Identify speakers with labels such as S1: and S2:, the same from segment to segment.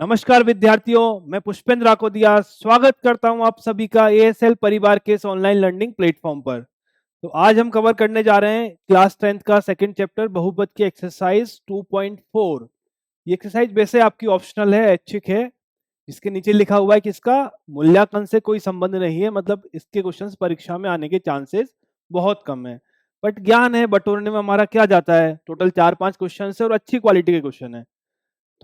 S1: नमस्कार विद्यार्थियों, मैं पुष्पेंद्र राकोदिया स्वागत करता हूं आप सभी का एएसएल परिवार के इस ऑनलाइन लर्निंग प्लेटफॉर्म पर। तो आज हम कवर करने जा रहे हैं क्लास 10th का सेकंड चैप्टर बहुपद की एक्सरसाइज 2.4। ये एक्सरसाइज वैसे आपकी ऑप्शनल है, ऐच्छिक है। इसके नीचे लिखा हुआ है कि इसका मूल्यांकन से कोई संबंध नहीं है, मतलब इसके क्वेश्चंस परीक्षा में आने के चांसेस बहुत कम है। बट ज्ञान है बटोरने में हमारा क्या जाता है, टोटल 4-5 क्वेश्चन है और अच्छी क्वालिटी के क्वेश्चन है।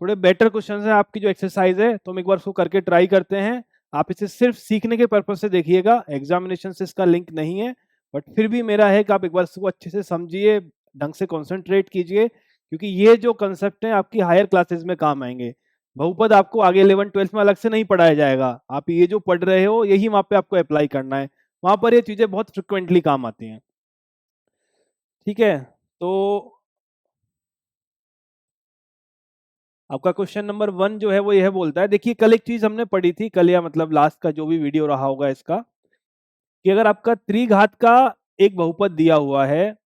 S1: थोड़े बेटर क्वेश्चन है आपकी जो एक्सरसाइज है, तो हम एक बार उसको करके ट्राई करते हैं। आप इसे सिर्फ सीखने के पर्पज से देखिएगा, एग्जामिनेशन से इसका लिंक नहीं है। बट फिर भी मेरा है कि आप एक बार इसको अच्छे से समझिए, ढंग से कॉन्सेंट्रेट कीजिए, क्योंकि ये जो कंसेप्ट है आपकी हायर क्लासेस में काम आएंगे। बहुपद आपको आगे 11-12 में अलग से नहीं पढ़ाया जाएगा, आप ये जो पढ़ रहे हो यही वहां पे आपको अप्लाई करना है। वहां पर ये चीजें बहुत फ्रिक्वेंटली काम आती हैं। ठीक है, तो आपका क्वेश्चन नंबर 1 जो है वो यह बोलता है, देखिए कल एक चीज हमने पढ़ी थी, कल या मतलब लास्ट का जो भी वीडियो रहा होगा इसका, कि अगर आपका त्रिघात का एक बहुपद दिया हुआ है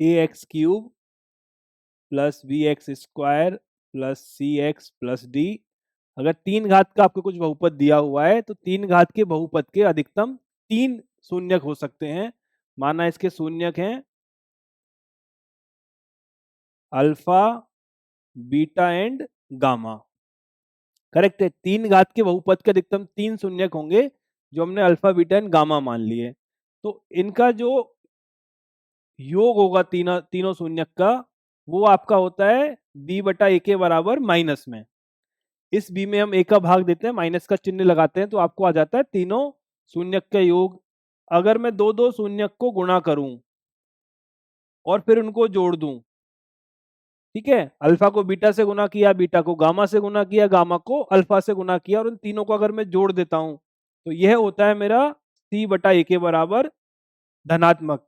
S1: ax³ plus bx² plus cx+d, अगर तीन घात का आपको कुछ बहुपद दिया हुआ है तो तीन घात के बहुपद के अधिकतम 3 शून्यक हो सकते हैं। माना इसके शून्यक हैं alpha, beta and gamma. Correct है, तीन घात के बहुपद के अधिकतम 3 शून्यक होंगे, जो हमने अल्फा, बीटा एंड गामा मान लिए। तो इनका जो योग होगा तीनों शून्यक का, वो आपका होता है b/a के बराबर माइनस में। इस b में हम a का भाग देते हैं, माइनस का चिन्ह लगाते हैं, तो आपको आ जाता है तीनों शून्यक का योग। अगर मैं दो दो शून्यक को गुणा करूं और फिर उनको जोड़ दूं, ठीक है, अल्फा को बीटा से गुना किया, बीटा को गामा से गुना किया, गामा को अल्फा से गुना किया, और उन तीनों को अगर मैं जोड़ देता हूं तो यह होता है मेरा c/a के बराबर धनात्मक।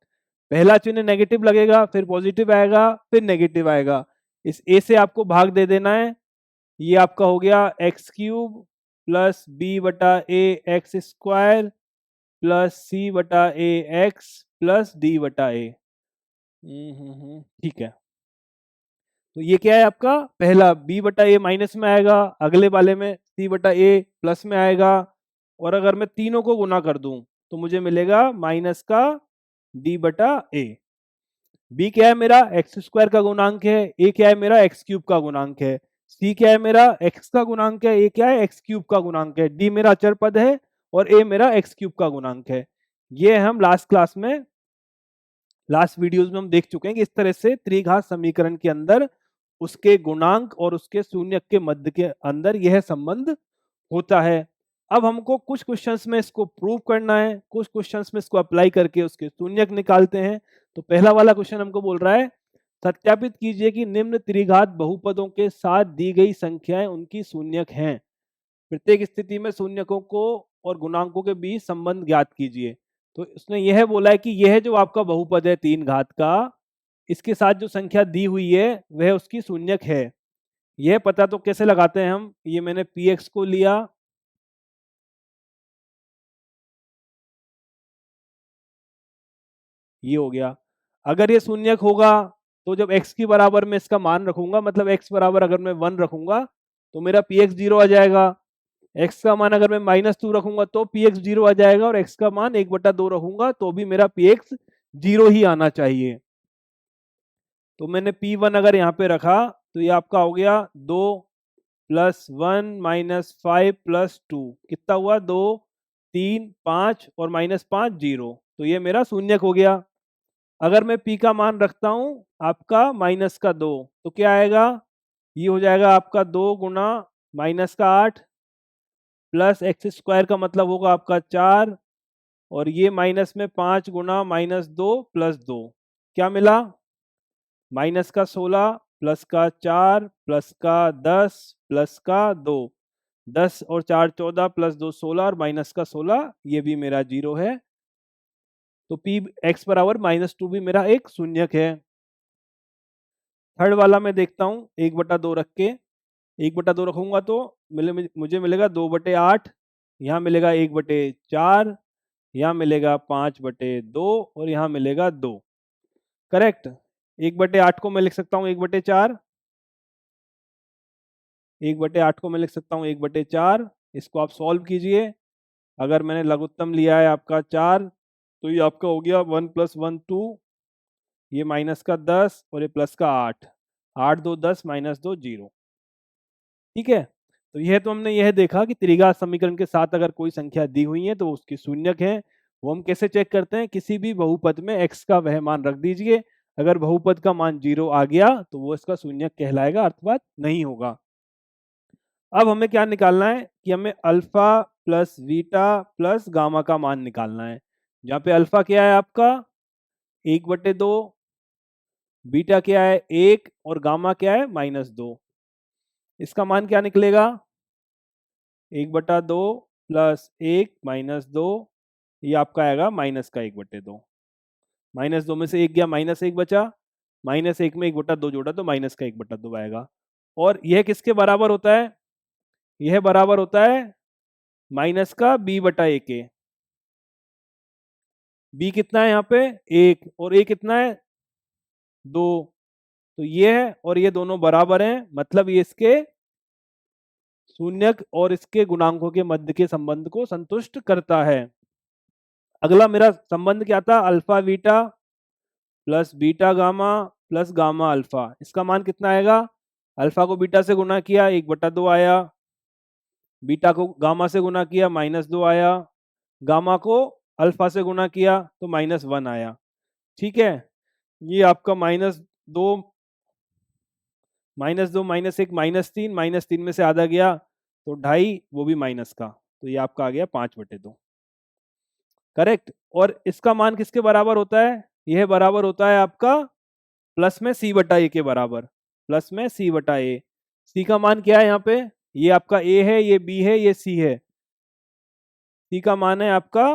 S1: पहला चिन्ह नेगेटिव लगेगा, फिर पॉजिटिव आएगा, फिर नेगेटिव आएगा। इस a से आपको भाग दे देना है, ये आपका हो गया x³ plus b/a x² plus c/a x plus d/a। ठीक है, तो ये क्या है आपका पहला b/a माइनस में आएगा, अगले वाले में c/a प्लस में आएगा, और अगर मैं तीनों को गुना कर दूं तो मुझे मिलेगा माइनस का d/a। b क्या है मेरा x² का गुणांक है, a क्या है मेरा x³ का गुणांक है, c क्या है मेरा x का गुणांक है, a क्या है x³ का गुणांक है, d मेरा अचर पद है और a मेरा x³ का गुणांक है। ये हम लास्ट वीडियोस में हम देख चुके हैं कि इस तरह से त्रिघात समीकरण के अंदर उसके गुणांक और उसके शून्यक के मध्य के अंदर यह संबंध होता है। अब हमको कुछ क्वेश्चंस में इसको प्रूव करना है, कुछ क्वेश्चंस में इसको अप्लाई करके उसके शून्यक निकालते हैं। तो पहला वाला क्वेश्चन हमको बोल रहा है, सत्यापित कीजिए कि निम्न त्रिघात बहुपदों के साथ दी गई संख्याएं उनकी शून्यक हैं। प्रत्येक स्थिति में शून्यकों को और गुणांकों के बीच संबंध ज्ञात कीजिए। तो उसने यह बोला है कि यह जो आपका बहुपद है तीन घात का, इसके साथ जो संख्या दी हुई है वह उसकी शून्यक है। यह पता तो कैसे लगाते हैं हम, ये मैंने px को लिया, ये हो गया। अगर ये शून्यक होगा तो जब x की बराबर में इसका मान रखूंगा, मतलब x बराबर अगर मैं 1 रखूंगा तो मेरा px 0 आ जाएगा। x का मान अगर मैं -2 रखूंगा तो px 0 आ जाएगा, और x का मान 1/2 रखूंगा तो भी मेरा px 0 ही आना चाहिए। तो मैंने p1 अगर यहाँ पे रखा तो ये आपका हो गया 2 प्लस 1 माइनस 5 प्लस 2, कितना हुआ 2 3 5 और -5 0, तो ये मेरा शून्यक हो गया। अगर मैं p का मान रखता हूं आपका -2, तो क्या आएगा, ये हो जाएगा आपका 2 गुना -8 प्लस x² का मतलब होगा आपका 4, और ये माइनस में 5 गुना -2 प्लस 2, क्या मिला -16 प्लस का 4 प्लस का 10 प्लस का 2, 10 और 4 14 प्लस 2 16 और माइनस का 16, ये भी मेरा 0 है। तो p x बराबर -2 भी मेरा एक शून्यक है। थर्ड वाला मैं देखता हूँ 1/2 रख के, 1/2 रखूंगा तो मुझे मिलेगा 2/8, यहाँ मिलेगा 1/4, यहाँ मिलेगा 5/2 और यहाँ मिलेगा 2। करेक्ट, 1/8 को मैं लिख सकता हूँ 1/4, 1/8 को मैं लिख सकता हूँ 1/4। इसको आप सॉल्व कीजिए। अगर मैंने लघुत्तम लिया है आपका 4, तो ये आपका हो गया 1 + 1 2, ये माइनस का 10 और ये प्लस का 8। 8 2 10 -2 0। ठीक है, तो यह तो हमने यह देखा कि त्रिघात समीकरण के साथ अगर कोई संख्या दी हुई है तो उसकी शून्यक है। वो हम कैसे चेक करते हैं? किसी भी बहुपद में x का वह मान रख दीजिए। अगर बहुपद का मान 0 आ गया तो वो इसका शून्यक कहलाएगा, अर्थात नहीं होगा। अब हमें क्या निकालना है कि हमें alpha plus beta plus gamma का मान निकालना है। जहाँ पे अल्फा क्या है आपका 1/2, बीटा क्या है 1 और गामा क्या है -2। इसका मान क्या निकलेगा? 1/2 प्लस 1 -2, ये आपका आएगा माइनस का 1/2। -2 में से 1 गया, -1 बचा। -1 में 1/2 जोड़ा तो माइनस का 1/2 आएगा। और यह किसके बराबर होता है? यह बराबर होता है माइनस का b/a के। b कितना है यहाँ पे? 1 और a कितना है? 2। तो ये है और ये दोनों बराबर हैं, मतलब ये इसके शून्यक और इसके गुणांकों के मध्य के संबंध को संतुष्ट करता है। अगला मेरा संबंध क्या था? Alpha beta plus beta gamma plus gamma alpha. इसका मान कितना आएगा? अल्फा को बीटा से गुना किया 1/2 आया, बीटा को गामा से गुना किया -2 आया, गामा को अल्फा से गुना किया तो -1 आया। ठीक है, ये आपका -2 -2 -1 -3, -3 में से आधा गया तो 2.5, वो भी माइनस का, तो ये आपका आ गया 5/2। करेक्ट। और इसका मान किसके बराबर होता है? यह बराबर होता है आपका प्लस में c/a के बराबर। प्लस में c/a। c का मान क्या है यहाँ पे? ये आपका a है, ये b है, ये c है। c का मान है आपका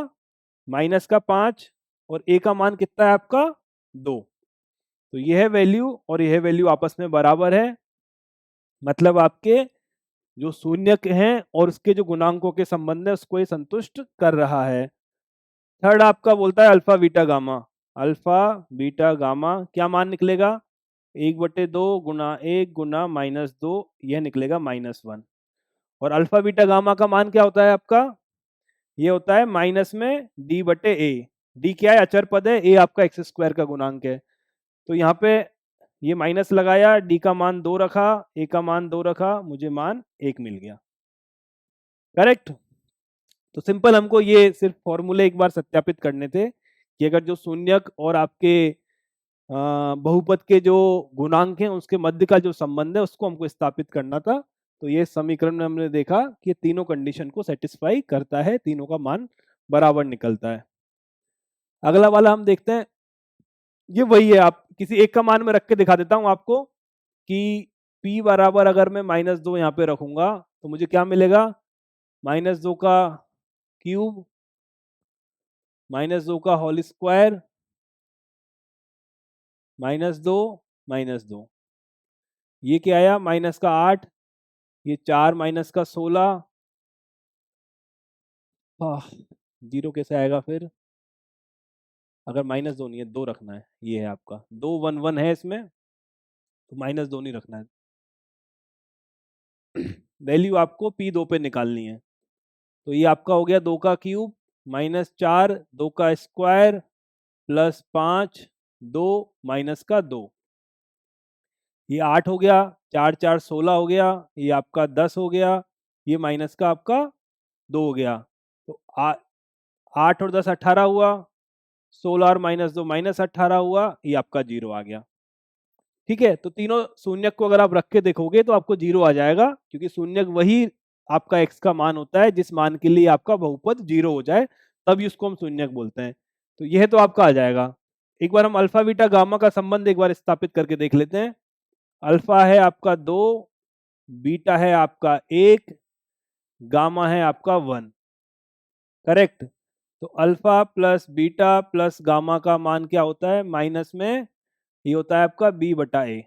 S1: -5 और a का मान कितना है आपका 2। तो यह वैल्यू और यह वैल्यू आपस में बराबर है, मतलब आपके जो शून्यक हैं और उसके जो गुणांकों के संबंध है उसको ये संतुष्ट कर रहा है। थर्ड आपका बोलता है alpha beta gamma. Alpha beta gamma क्या मान निकलेगा? 1/2 गुना 1 गुना -2, यह निकलेगा -1। और अल्फा बीटा गामा का मान क्या होता है आपका? ये होता है माइनस में d/a। d क्या है? अचर पद है, a आपका x² का गुणांक है। तो यहाँ पे ये माइनस लगाया, d का मान 2 रखा, a का मान 2 रखा, मुझे मान 1 मिल गया। करेक्ट। तो सिंपल हमको ये सिर्फ फॉर्मूले एक बार सत्यापित करने थे कि अगर जो शून्यक और आपके बहुपद के जो गुणांक हैं उसके मध्य का जो संबंध है उसको हमको स्थापित करना था। तो ये समीकरण में हमने देखा कि तीनों कंडीशन को सेटिस्फाई करता है, तीनों का मान बराबर निकलता है। अगला वाला हम देखते हैं, ये वही है, आप किसी एक का मान में रख के दिखा देता हूं आपको कि p बराबर अगर मैं -2 यहाँ पे रखूंगा तो मुझे क्या मिलेगा? -2 का क्यूब -2 का होल स्क्वायर -2 -2, ये क्या आया? -8, ये 4 - 16। 0 कैसे आएगा फिर? अगर -2 नहीं है, 2 रखना है। ये है आपका 2 1 1 है इसमें, तो -2 नहीं रखना है। वैल्यू आपको p2 पे निकालनी है। तो ये आपका हो गया 2 का क्यूब -4 2 का स्क्वायर प्लस 5 2 -2, ये 8 हो गया, 4 4 16 हो गया, ये आपका 10 हो गया, ये माइनस का आपका 2 हो गया। तो 8 और 10 18 हुआ, 16 और -2 -18 हुआ, ये आपका 0 आ गया। ठीक है, तो तीनों शून्यक को अगर आप रख के देखोगे तो आपको 0 आ जाएगा, क्योंकि शून्यक वही आपका x का मान होता है जिस मान के लिए आपका बहुपद 0 हो जाए, तभी उसको हम शून्यक बोलते हैं। तो यह तो आपका आ जाएगा। एक बार हम अल्फा बीटा गामा का संबंध एक बार स्थापित करके देख लेते हैं। अल्फा है आपका 2, बीटा है आपका 1, गामा है आपका 1। करेक्ट। तो alpha plus beta plus gamma का मान क्या होता है? माइनस में ये होता है आपका b/a।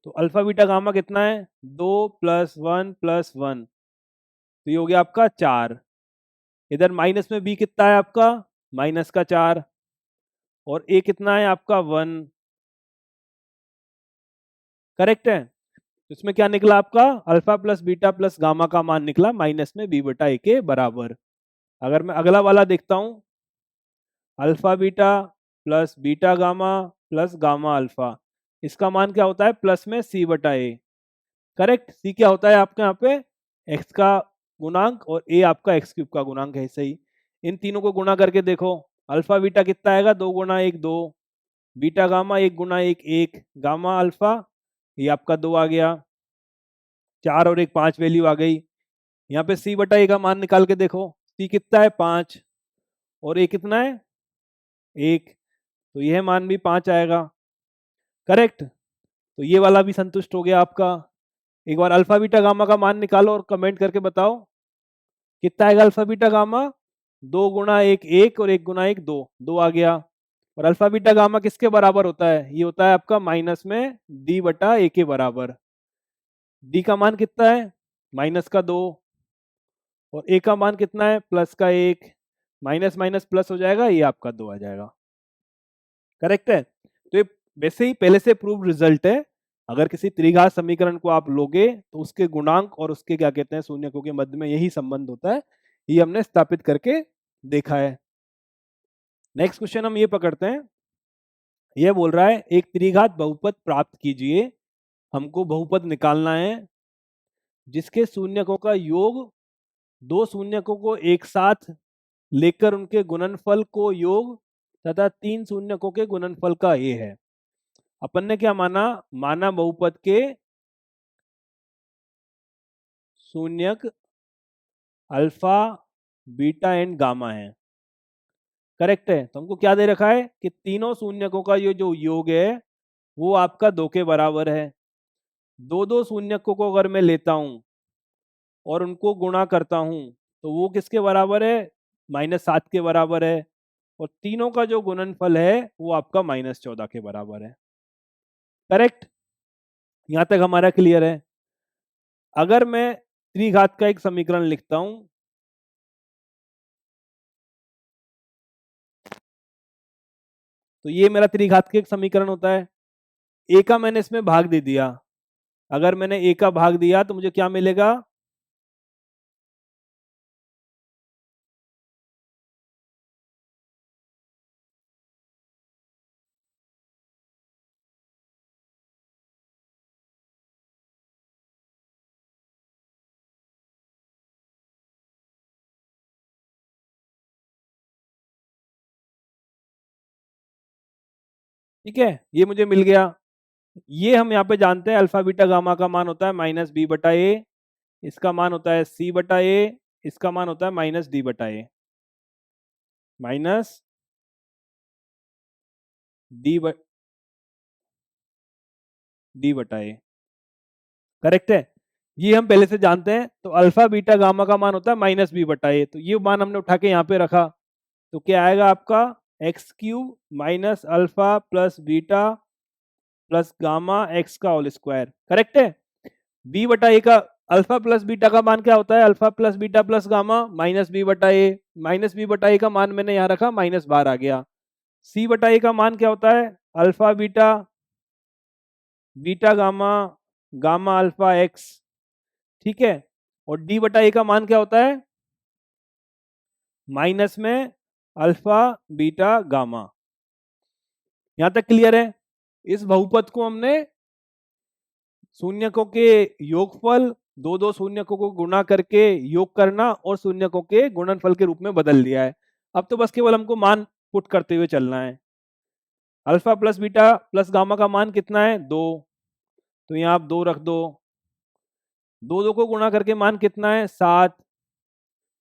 S1: तो अल्फा बीटा गामा कितना है? 2 + 1 + 1, तो ये हो गया आपका 4। इधर माइनस में b कितना है आपका? -4। और a कितना है आपका? 1। करेक्ट है। इसमें क्या निकला आपका, alpha plus beta plus gamma का मान निकला माइनस में बी बटा ए के बराबर। अगर मैं अगला वाला देखता हूं, alpha beta plus beta gamma plus gamma alpha, इसका मान क्या होता है, प्लस में सी बटा ए। करेक्ट, सी क्या होता है आपके यहाँ पे, एक्स का गुणांक, और ए आपका एक्स क्यूब का गुणांक है। सही, इन तीनों को गुणा करके देखो, अल्फा बीटा कितना आएगा, 2 गुणा 1 2, बीटा गामा 1 गुणा 1 1, गामा अल्फा ये आपका 2 आ गया, 4 और 1 5 वैल्यू आ गई। यहाँ पे सी बटा ए का मान निकाल के देखो, सी कितना है 5, और ए कितना है 1, तो यह मान भी 5 आएगा। करेक्ट, तो ये वाला भी संतुष्ट हो गया आपका। एक बार अल्फा बीटा गामा का मान निकालो और कमेंट करके बताओ कितना आएगा अल्फा बीटा गामा, 2 गुणा 1 1 और 1 गुणा 1 2, 2 आ गया। और अल्फा बीटा गामा किसके बराबर होता है, ये होता है आपका माइनस में डी बटा ए के बराबर। डी का मान कितना है, -2, और ए का मान कितना है, +1, माइनस माइनस प्लस हो जाएगा, ये आपका 2 आ जाएगा। करेक्ट है, तो ये वैसे ही पहले से प्रूव रिजल्ट है। अगर किसी त्रिघात समीकरण को आप लोगे तो उसके गुणांक और उसके क्या कहते हैं शून्यकों के मध्य में यही संबंध होता है, ये हमने स्थापित करके देखा है। नेक्स्ट क्वेश्चन हम ये पकड़ते हैं, ये बोल रहा है एक त्रिघात बहुपद प्राप्त कीजिए, हमको बहुपद निकालना है जिसके शून्यकों का योग दो शून्यकों को एक साथ लेकर उनके गुणनफल को योग तथा 3 शून्यकों के गुणनफल का ये है। अपन ने क्या माना, माना बहुपद के शून्यक अल्फा बीटा एंड गामा है। करेक्ट है, तो हमको क्या दे रखा है कि तीनों शून्यकों का ये जो योग है वो आपका 2 के बराबर है। दो दो शून्यकों को अगर मैं लेता हूं और उनको गुणा करता हूं तो वो किसके बराबर है, -7 के बराबर है। और तीनों का जो गुणनफल है वो आपका -14 के बराबर है। करेक्ट, यहां तक हमारा क्लियर है। अगर मैं त्रिघात का एक समीकरण लिखता हूं, तो ये मेरा त्रिघात का एक समीकरण होता है। ए का मैंने इसमें भाग दे दिया, अगर मैंने ए का भाग दिया तो मुझे क्या मिलेगा, ठीक है, ये मुझे मिल गया। ये हम यहाँ पे जानते हैं अल्फा बीटा गामा का मान होता है -b/a, इसका मान होता है c/a, इसका मान होता है -d/a, माइनस d/a। करेक्ट है, ये हम पहले से जानते हैं। तो अल्फा बीटा गामा का मान होता है -b/a, तो ये मान हमने उठा के यहाँ पे रखा, तो क्या आएगा आपका x³ minus alpha plus beta plus gamma x का होल स्क्वायर। करेक्ट है, b/a का अल्फा प्लस बीटा का मान क्या होता है, alpha plus beta plus gamma -b/a, -b/a का मान मैंने यहाँ रखा -12 आ गया। c/a का मान क्या होता है, alpha beta beta gamma gamma alpha x, ठीक है। और d/a का मान क्या होता है, माइनस में अल्फा बीटा गामा। यहां तक क्लियर है। इस बहुपद को हमने शून्यकों के योगफल, दो दो शून्यकों को गुणा करके योग करना और शून्यकों के गुणनफल के रूप में बदल दिया है। अब तो बस केवल हमको मान पुट करते हुए चलना है। Alpha plus beta plus gamma का मान कितना है, 2, तो यहाँ आप 2 रख दो। दो दो को गुणा करके मान कितना है, 7,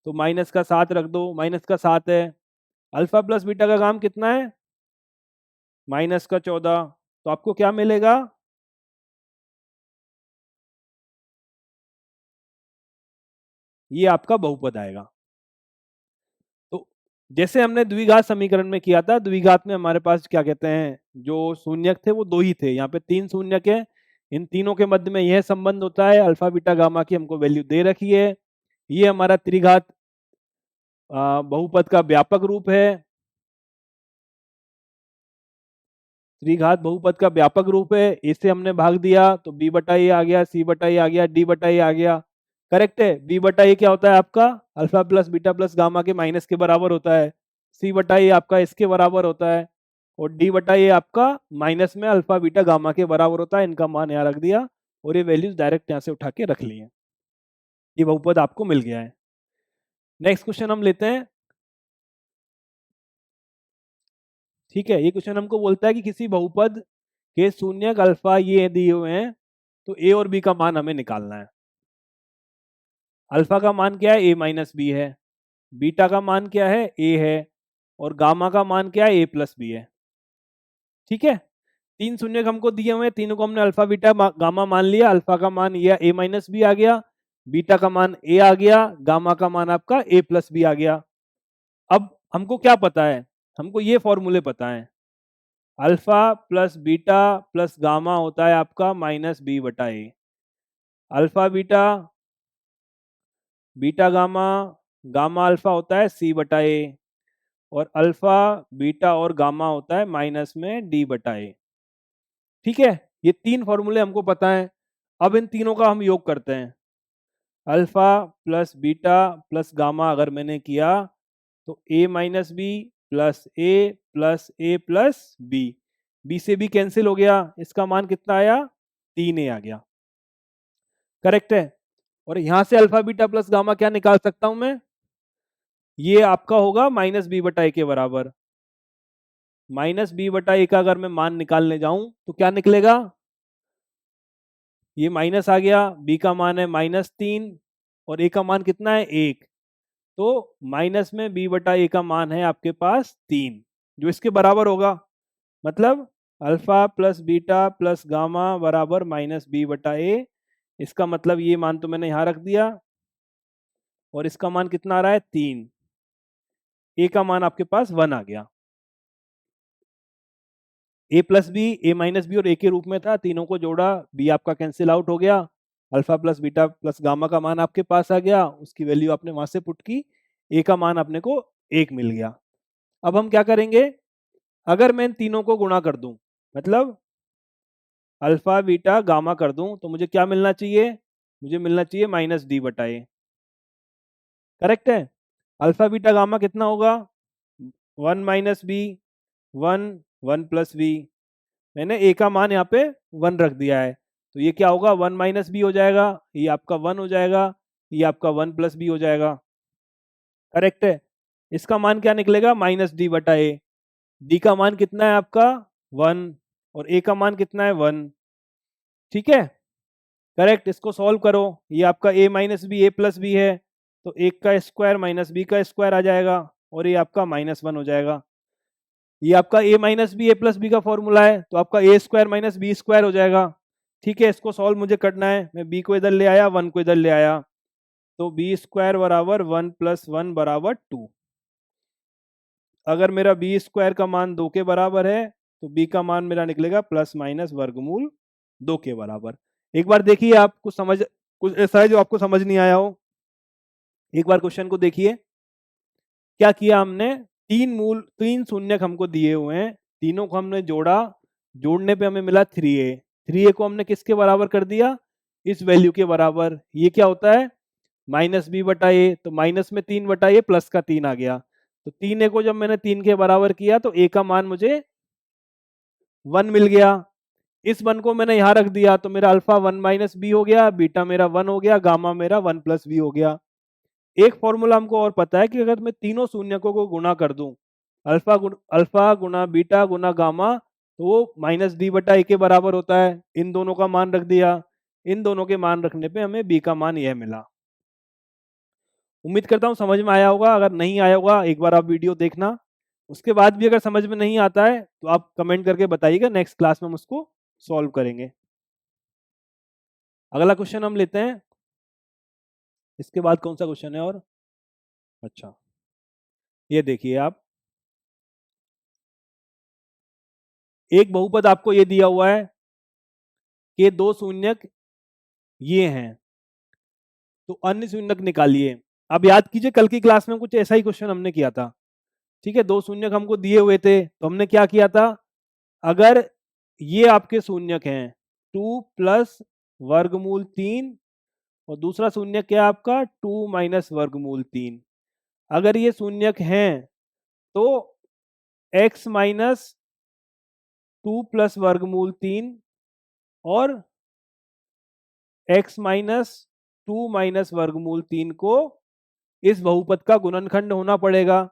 S1: तो -7 रख दो, -7 है। अल्फा प्लस बीटा का काम कितना है, -14, तो आपको क्या मिलेगा, ये आपका बहुपद आएगा। तो जैसे हमने द्विघात समीकरण में किया था, द्विघात में हमारे पास क्या कहते हैं जो शून्यक थे वो 2 ही थे, यहाँ पे 3 शून्यक है। इन तीनों के मध्य में यह संबंध होता है, अल्फा बीटा गामा की हमको वैल्यू दे रखी है। ये हमारा त्रिघात बहुपद का व्यापक रूप है। त्रिघात बहुपद का व्यापक रूप है, ए से हमने भाग दिया तो बी बटा ए आ गया, सी बटा ए आ गया, डी बटा ए आ गया। करेक्ट है। बी बटा ए क्या होता है आपका? Alpha plus beta plus gamma के माइनस के बराबर होता है। सी बटा ए आपका इसके बराबर होता है। और डी बटा ए आपका माइनस में अल्फा बीटा गामा के बराबर होता है। इनका मान यहाँ रख दिया और ये वैल्यूज डायरेक्ट यहाँ से उठा के रख ली है। ये बहुपद आपको मिल गया है। नेक्स्ट क्वेश्चन हम लेते हैं। ठीक है, ये क्वेश्चन हमको बोलता है कि किसी बहुपद के शून्यक अल्फा ये दिए हुए हैं, तो ए और बी का मान हमें निकालना है। अल्फा का मान क्या है? ए माइनस बी है। बीटा का मान क्या है? ए है। और गामा का मान क्या है? ए प्लस बी है। ठीक है, तीन शून्यक हमको दिए हुए हैं, तीनों को हमने अल्फा बीटा गामा मान लिया। अल्फा का मान ये ए माइनस बी आ गया, बीटा का मान ए आ गया, गामा का मान आपका ए प्लस बी आ गया। अब हमको क्या पता है? हमको ये फॉर्मूले पता है। Alpha plus beta plus gamma होता है आपका माइनस बी बटा a. Alpha beta, beta gamma, gamma alpha होता है सी बटा ए। और अल्फा बीटा और गामा होता है माइनस में डी बटा ए। ठीक है, ये तीन फॉर्मूले हमको पता है। अब इन तीनों का हम योग करते हैं। Alpha plus beta plus gamma अगर मैंने किया तो ए माइनस बी प्लस ए प्लस बी, बी से बी कैंसिल हो गया, इसका मान कितना आया? 3a आ गया। करेक्ट है। और यहां से अल्फा बीटा प्लस गामा क्या निकाल सकता हूं मैं? ये आपका होगा माइनस बी बटा ए के बराबर। माइनस बी बटा ए का अगर मैं मान निकालने जाऊं तो क्या निकलेगा? ये माइनस आ गया, बी का मान है -3 और ए का मान कितना है? 1। तो माइनस में बी बटा ए का मान है आपके पास 3, जो इसके बराबर होगा। मतलब alpha plus beta plus gamma बराबर माइनस बी बटा ए। इसका मतलब ये मान तो मैंने यहां रख दिया और इसका मान कितना आ रहा है? 3। ए का मान आपके पास 1 आ गया। ए प्लस बी, ए माइनस बी और ए के रूप में था, तीनों को जोड़ा, बी आपका कैंसिल आउट हो गया। Alpha plus beta plus gamma का मान आपके पास आ गया, उसकी वैल्यू आपने वहां से पुट की, ए का मान अपने को 1 मिल गया। अब हम क्या करेंगे? अगर मैं इन तीनों को गुणा कर दूं, मतलब अल्फा बीटा गामा कर दूं, तो मुझे क्या मिलना चाहिए? मुझे मिलना चाहिए माइनस डी बटा ए। करेक्ट है। अल्फा बीटा गामा कितना होगा? 1 माइनस बी, 1, 1 प्लस बी। मैंने ए का मान यहाँ पे 1 रख दिया है, तो ये क्या होगा? 1 माइनस बी हो जाएगा, ये आपका 1 हो जाएगा, ये आपका 1 प्लस बी हो जाएगा। करेक्ट है। इसका मान क्या निकलेगा? माइनस डी बटा ए। डी का मान कितना है आपका? 1 और ए का मान कितना है? 1। ठीक है, करेक्ट। इसको सॉल्व करो, ये आपका ए माइनस बी ए प्लस बी है, तो एक का स्क्वायर माइनस बी का स्क्वायर आ जाएगा और ये आपका -1 हो जाएगा। ये आपका ए माइनस बी ए प्लस बी का फॉर्मूला है, तो आपका ए स्क्वायर माइनस बी स्क्वायर हो जाएगा। ठीक है, इसको सॉल्व मुझे करना है। मैं बी को इधर ले आया, 1 को इधर ले आया, तो बी स्क्वायर बराबर 1 प्लस 1 बराबर 2। अगर मेरा बी स्क्वायर का मान 2 के बराबर है तो बी का मान मेरा निकलेगा प्लस माइनस वर्गमूल 2 के बराबर। एक बार देखिए, आप कुछ ऐसा है जो आपको समझ नहीं आया हो, एक बार क्वेश्चन को देखिए। क्या किया हमने? तीन शून्यक हमको दिए हुए हैं, तीनों को हमने जोड़ा, जोड़ने पे हमें मिला 3a। 3a को हमने किसके बराबर कर दिया? इस वैल्यू के बराबर। ये क्या होता है? माइनस बी बटा ए, तो माइनस में 3 बटा ए प्लस का 3 आ गया, तो 3a को जब मैंने 3 के बराबर किया तो a का मान मुझे 1 मिल गया। इस 1 को मैंने यहाँ रख दिया, तो मेरा अल्फा 1 माइनस बी हो गया, बीटा मेरा 1 हो गया, गामा मेरा 1 प्लस बी हो गया। एक फॉर्मूला हमको और पता है कि अगर मैं तीनों शून्यकों को गुणा कर दूं, अल्फा गुना बीटा गुना गामा, तो वो माइनस डी बटा ए के बराबर होता है। इन दोनों का मान रख दिया, इन दोनों के मान रखने पे हमें बी का मान यह मिला। उम्मीद करता हूं समझ में आया होगा। अगर नहीं आया होगा एक बार आप वीडियो देखना, उसके बाद भी अगर समझ में नहीं आता है तो आप कमेंट करके बताइएगा, नेक्स्ट क्लास में हम उसको सॉल्व करेंगे। अगला क्वेश्चन हम लेते हैं। इसके बाद कौन सा क्वेश्चन है? और अच्छा, ये देखिए आप, एक बहुपद आपको ये दिया हुआ है कि दो शून्यक ये हैं, तो अन्य शून्यक निकालिए। अब याद कीजिए, कल की क्लास में कुछ ऐसा ही क्वेश्चन हमने किया था। ठीक है, दो शून्यक हमको दिए हुए थे, तो हमने क्या किया था? अगर ये आपके शून्यक हैं, 2 प्लस वर्गमूल 3 और दूसरा शून्यक क्या है आपका 2 माइनस वर्गमूल 3। अगर ये शून्यक हैं तो x माइनस 2 प्लस वर्गमूल 3 और x माइनस 2 माइनस वर्गमूल 3 को इस बहुपद का गुणनखंड होना पड़ेगा।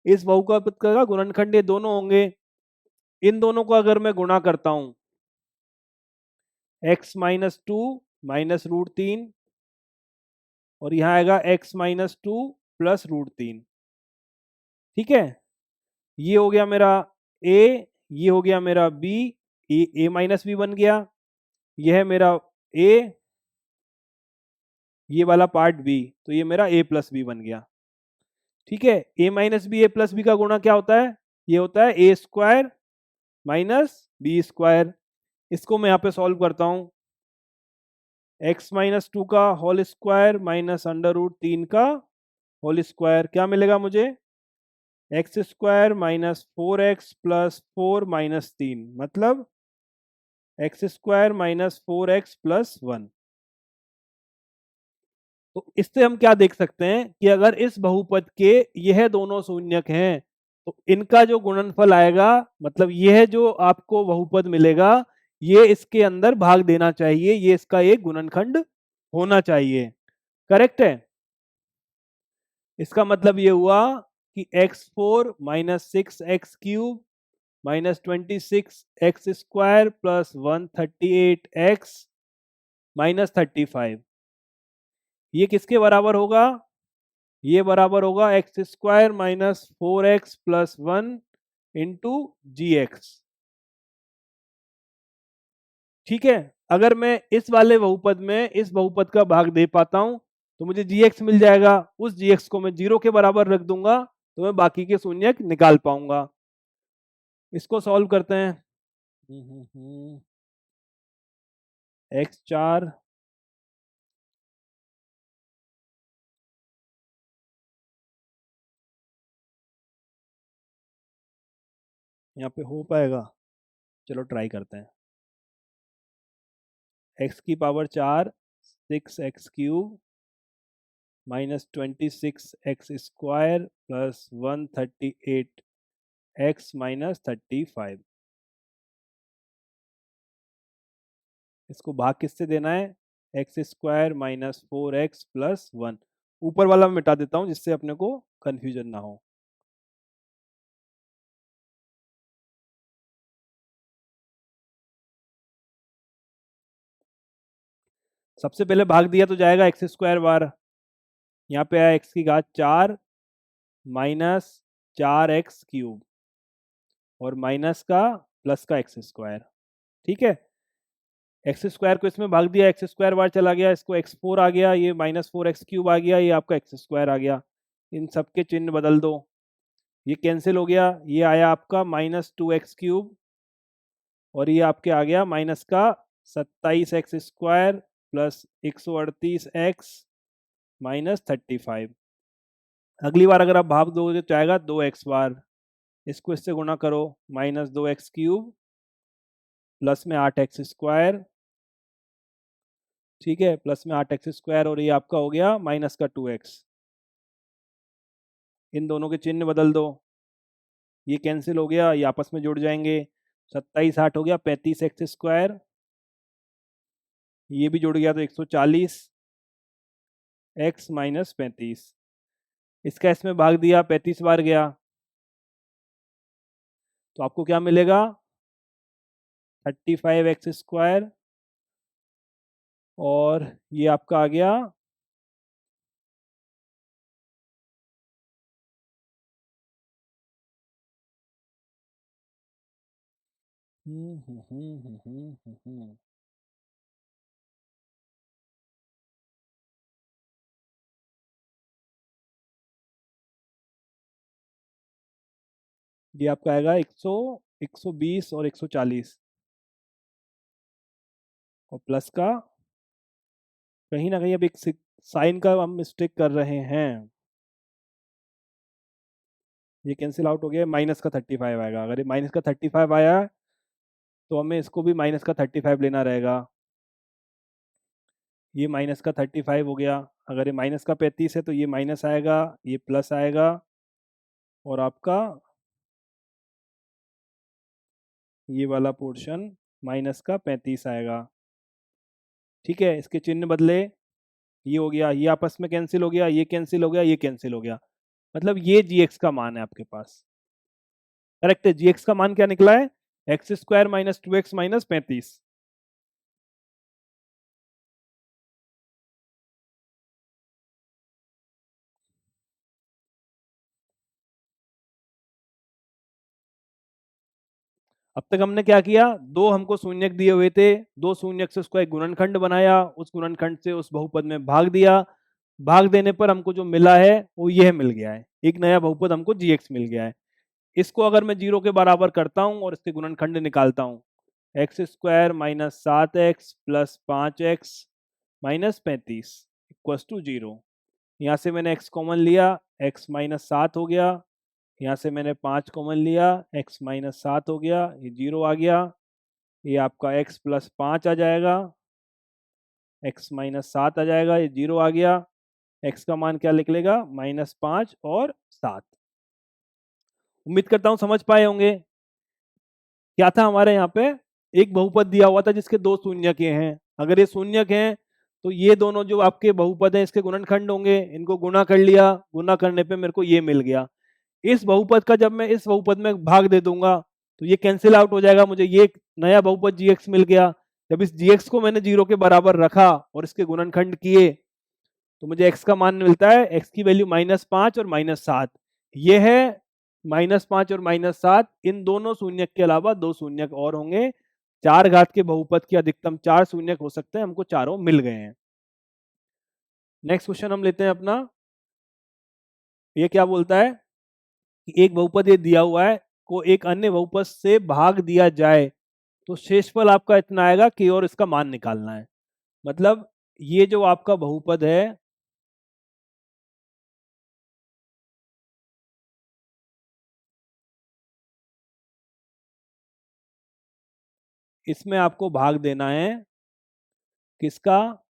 S1: इस बहुपद का गुणनखंड ये दोनों होंगे। इन दोनों को अगर मैं गुणा करता हूं, x माइनस 2 माइनस रूट 3 और यहां आएगा x माइनस 2 प्लस रूट 3। ठीक है, ये हो गया मेरा a, ये हो गया मेरा b, a माइनस बी बन गया, यह है मेरा a, ये वाला पार्ट b, तो ये मेरा a प्लस बी बन गया। ठीक है, a minus B a plus B का गुणा क्या होता है, ये होता है a square minus B square. इसको मैं यहाँ पे सॉल्व करता हूँ, x माइनस 2 का whole square minus under root 3 का होल स्क्वायर, क्या मिलेगा मुझे, X square minus 4x plus 4 minus 3, मतलब x square minus 4x plus 1। तो इससे हम क्या देख सकते हैं कि अगर इस बहुपद के यह दोनों शून्यक हैं तो इनका जो गुणनफल आएगा, मतलब यह जो आपको बहुपद मिलेगा, ये इसके अंदर भाग देना चाहिए, ये इसका एक गुणनखंड होना चाहिए। करेक्ट है। इसका मतलब ये हुआ कि x4 minus 6x³ minus 26x² plus 138x minus 35, ये किसके बराबर होगा, ये बराबर होगा x² minus 4x plus 1 into gx। ठीक है, अगर मैं इस वाले बहुपद में इस बहुपद का भाग दे पाता हूं तो मुझे gx मिल जाएगा। उस gx को मैं 0 के बराबर रख दूंगा तो मैं बाकी के शून्यक निकाल पाऊंगा। इसको सॉल्व करते हैं। x4 यहाँ पे हो पाएगा, चलो ट्राई करते हैं। x की power 4 6x³ minus 26x² plus 138x minus 35, इसको भाग किससे देना है, x² माइनस 4x प्लस 1। ऊपर वाला मैं मिटा देता हूं जिससे अपने को कंफ्यूजन ना हो। सबसे पहले भाग दिया तो जाएगा x² बार, यहाँ पे आया x की घात 4 माइनस 4x³ और माइनस का प्लस का x²। ठीक है, x² को इसमें भाग दिया, x² बार चला गया, इसको x4 आ गया, ये माइनस 4x³ आ गया, ये आपका x² आ गया। इन सबके चिन्ह बदल दो, ये कैंसिल हो गया, ये आया आपका माइनस 2x³ और ये आपके आ गया माइनस का 27x² प्लस 138x माइनस 35। अगली बार अगर आप भाग दोगे तो आएगा 2x बार, इसको इससे गुणा करो, माइनस 2x³ प्लस में 8x², ठीक है, प्लस में 8x² और ये आपका हो गया माइनस का 2x। इन दोनों के चिन्ह बदल दो, ये कैंसिल हो गया, ये आपस में जुड़ जाएंगे, 27 8 हो गया 35x², ये भी जुड़ गया तो 140 x माइनस 35। इसका इसमें भाग दिया, 35 बार गया, तो आपको क्या मिलेगा 35x² और ये आपका आ गया ये आपका आएगा 100 120 और 140 और प्लस का कहीं ना कहीं अब एक साइन का हम मिस्टेक कर रहे हैं, ये कैंसिल आउट हो गया, माइनस का 35 आएगा। अगर ये माइनस का 35 आया तो हमें इसको भी माइनस का 35 लेना रहेगा। ये माइनस का 35 हो गया। अगर ये माइनस का 35 है तो ये माइनस आएगा, ये प्लस आएगा, और आपका ये वाला पोर्शन माइनस का 35 आएगा। ठीक है, इसके चिन्ह बदले, ये हो गया, ये आपस में कैंसिल हो गया, ये कैंसिल हो गया, ये कैंसिल हो गया। मतलब ये जी एक्स का मान है आपके पास। करेक्ट है, जी एक्स का मान क्या निकला है? X square minus 2x minus 35। अब तक हमने क्या किया? दो हमको शून्यक दिए हुए थे, दो शून्यक से उसका एक गुणनखंड बनाया, उस गुणनखंड से उस बहुपद में भाग दिया। भाग देने पर हमको जो मिला है वो यह मिल गया है, एक नया बहुपद हमको जी एक्स मिल गया है। इसको अगर मैं 0 के बराबर करता हूं और इसके गुणनखंड निकालता हूं, X square minus 7x plus 5x minus 35 equals to 0। यहाँ से मैंने x कॉमन लिया, x माइनस 7 हो गया। यहाँ से मैंने 5 कॉमन लिया, x माइनस 7 हो गया, ये 0 आ गया। ये आपका x प्लस 5 आ जाएगा, x माइनस 7 आ जाएगा, ये 0 आ गया। x का मान क्या निकलेगा? माइनस 5 और 7। उम्मीद करता हूँ समझ पाए होंगे। क्या था हमारे यहाँ पे? एक बहुपद दिया हुआ था जिसके दो शून्यक हैं। अगर ये शून्यक हैं तो ये दोनों जो आपके बहुपद हैं इसके गुणनखंड होंगे, इनको गुणा कर लिया, गुणा करने पे मेरे को ये मिल गया। इस बहुपद का जब मैं इस बहुपद में भाग दे दूंगा तो ये कैंसिल आउट हो जाएगा, मुझे ये नया बहुपद जी एक्स मिल गया। जब इस जी एक्स को मैंने 0 के बराबर रखा और इसके गुणनखंड किए तो मुझे एक्स का मान मिलता है, एक्स की वैल्यू -5 और -7। ये है -5 और -7, इन दोनों शून्यक के अलावा दो शून्यक और होंगे। 4 घात के बहुपद के अधिकतम 4 शून्यक हो सकते हैं, हमको चारों मिल गए हैं। नेक्स्ट क्वेश्चन हम लेते हैं अपना। ये क्या बोलता है कि एक बहुपद ये दिया हुआ है को एक अन्य बहुपद से भाग दिया जाए तो शेषफल आपका इतना आएगा कि और इसका मान निकालना है। मतलब ये जो आपका बहुपद है, इसमें आपको भाग देना है किसका?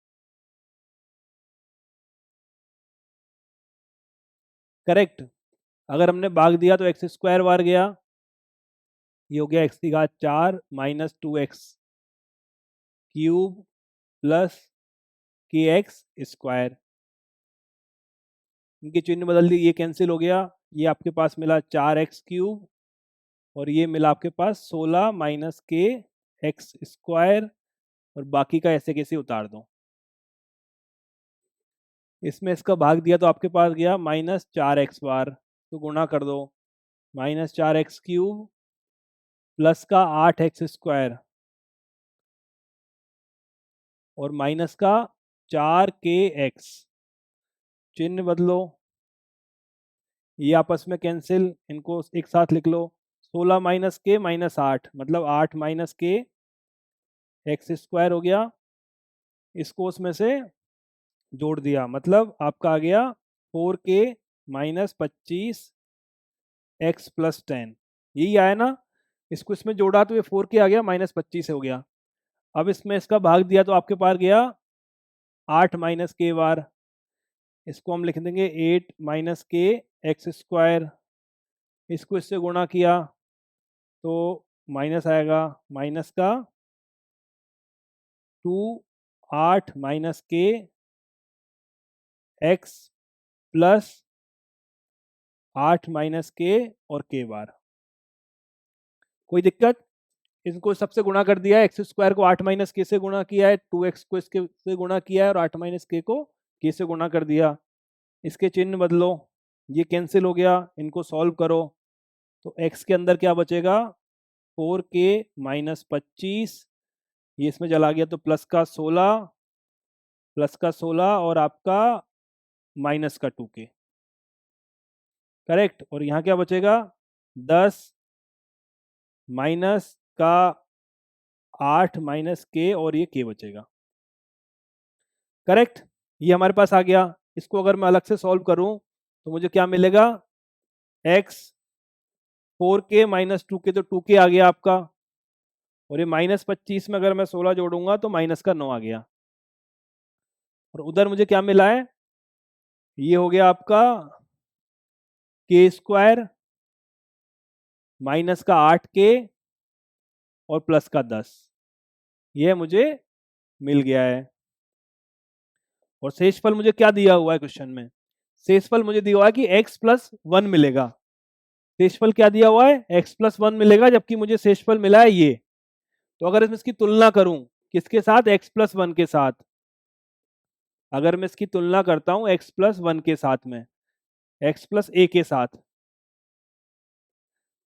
S1: करेक्ट। अगर हमने भाग दिया तो एक्स स्क्वायर बार गया, ये हो गया एक्स की घात 4 माइनस 2x क्यूब प्लस के एक्स स्क्वायर। इनके चिन्ह बदल दिए, ये कैंसिल हो गया। ये आपके पास मिला 4x क्यूब और ये मिला आपके पास 16 माइनस के एक्स स्क्वायर, और बाकी का ऐसे कैसे उतार दो। इसमें इसका भाग दिया तो आपके पास गया -4x बार, तो गुणा कर दो, -4x क्यूब प्लस का 8x स्क्वायर और माइनस का 4kx। चिन्ह बदलो, ये आपस में कैंसिल, इनको एक साथ लिख लो। 16 माइनस के माइनस 8 मतलब 8 माइनस के एक्स स्क्वायर हो गया। इसको उसमें से जोड़ दिया, मतलब आपका आ गया 4k माइनस 25 एक्स प्लस 10। यही आया ना? इसको इसमें जोड़ा तो ये 4k आ गया, -25 हो गया। अब इसमें इसका भाग दिया तो आपके पास गया 8 माइनस के बार, इसको हम लिख देंगे 8 माइनस के एक्स स्क्वायर। इसको इससे गुणा किया तो माइनस आएगा, माइनस का 2 8 माइनस के एक्स प्लस 8 माइनस के और के बार। कोई दिक्कत? इनको सबसे गुणा कर दिया है, एक्स स्क्वायर को 8 माइनस के से गुणा किया है, 2x को इसके से गुणा किया है और 8 माइनस के को के से गुणा कर दिया। इसके चिन्ह बदलो, ये कैंसिल हो गया, इनको सॉल्व करो तो x के अंदर क्या बचेगा? 4k माइनस 25, ये इसमें चला गया तो प्लस का 16 और आपका माइनस का 2k। करेक्ट। और यहाँ क्या बचेगा? 10 माइनस का 8 माइनस के और ये के बचेगा। करेक्ट, ये हमारे पास आ गया। इसको अगर मैं अलग से सॉल्व करूं तो मुझे क्या मिलेगा? x 4k माइनस 2k, तो 2k आ गया आपका। और ये -25 में अगर मैं 16 जोड़ूंगा तो माइनस का 9 आ गया। और उधर मुझे क्या मिला है, ये हो गया आपका k² माइनस का 8k और प्लस का 10, यह मुझे मिल गया है। और शेषफल मुझे क्या दिया हुआ है क्वेश्चन में, शेषफल मुझे दिया हुआ है कि x+1 मिलेगा। शेषफल क्या दिया हुआ है, x+1 मिलेगा, जबकि मुझे शेषफल मिला है ये। तो अगर मैं इसकी तुलना करूं किसके साथ, x+1 के साथ, अगर मैं इसकी तुलना करता हूं x+1 के साथ में, x+a के साथ,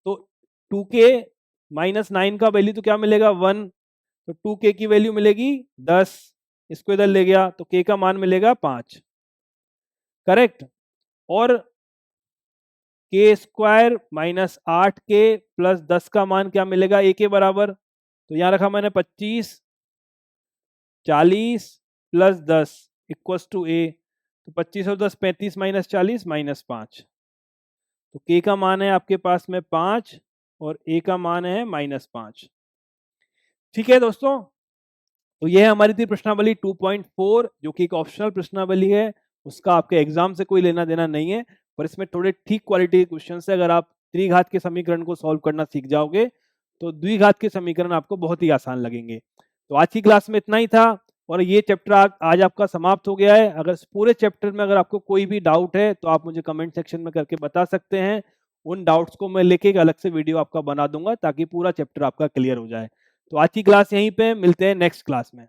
S1: तो 2k माइनस 9 का वैल्यू तो क्या मिलेगा 1, तो 2k की वैल्यू मिलेगी 10, इसको इधर ले गया तो k का मान मिलेगा 5, करेक्ट। और k² माइनस 8k प्लस 10 का मान क्या मिलेगा a के बराबर, तो यहां रखा मैंने 25, 40 प्लस 10 इक्वल्स टू a, तो 25 और 10 35 माइनस 40 -5, तो k का मान है आपके पास में 5 और a का मान है -5। ठीक है दोस्तों, तो यह हमारी थी प्रश्नावली 2.4 जो कि एक ऑप्शनल प्रश्नावली है, उसका आपके एग्जाम से कोई लेना देना नहीं है, पर इसमें थोड़े ठीक क्वालिटी के क्वेश्चन है। अगर आप त्रिघात के समीकरण को सॉल्व करना सीख जाओगे तो द्विघात के समीकरण आपको बहुत ही आसान लगेंगे। तो आज की क्लास में इतना ही था और ये चैप्टर आज आपका समाप्त हो गया है। अगर इस पूरे चैप्टर में अगर आपको कोई भी डाउट है तो आप मुझे कमेंट सेक्शन में करके बता सकते हैं, उन डाउट्स को मैं लेके एक अलग से वीडियो आपका बना दूंगा ताकि पूरा चैप्टर आपका क्लियर हो जाए। तो आज की क्लास यहीं पे, मिलते हैं नेक्स्ट क्लास में।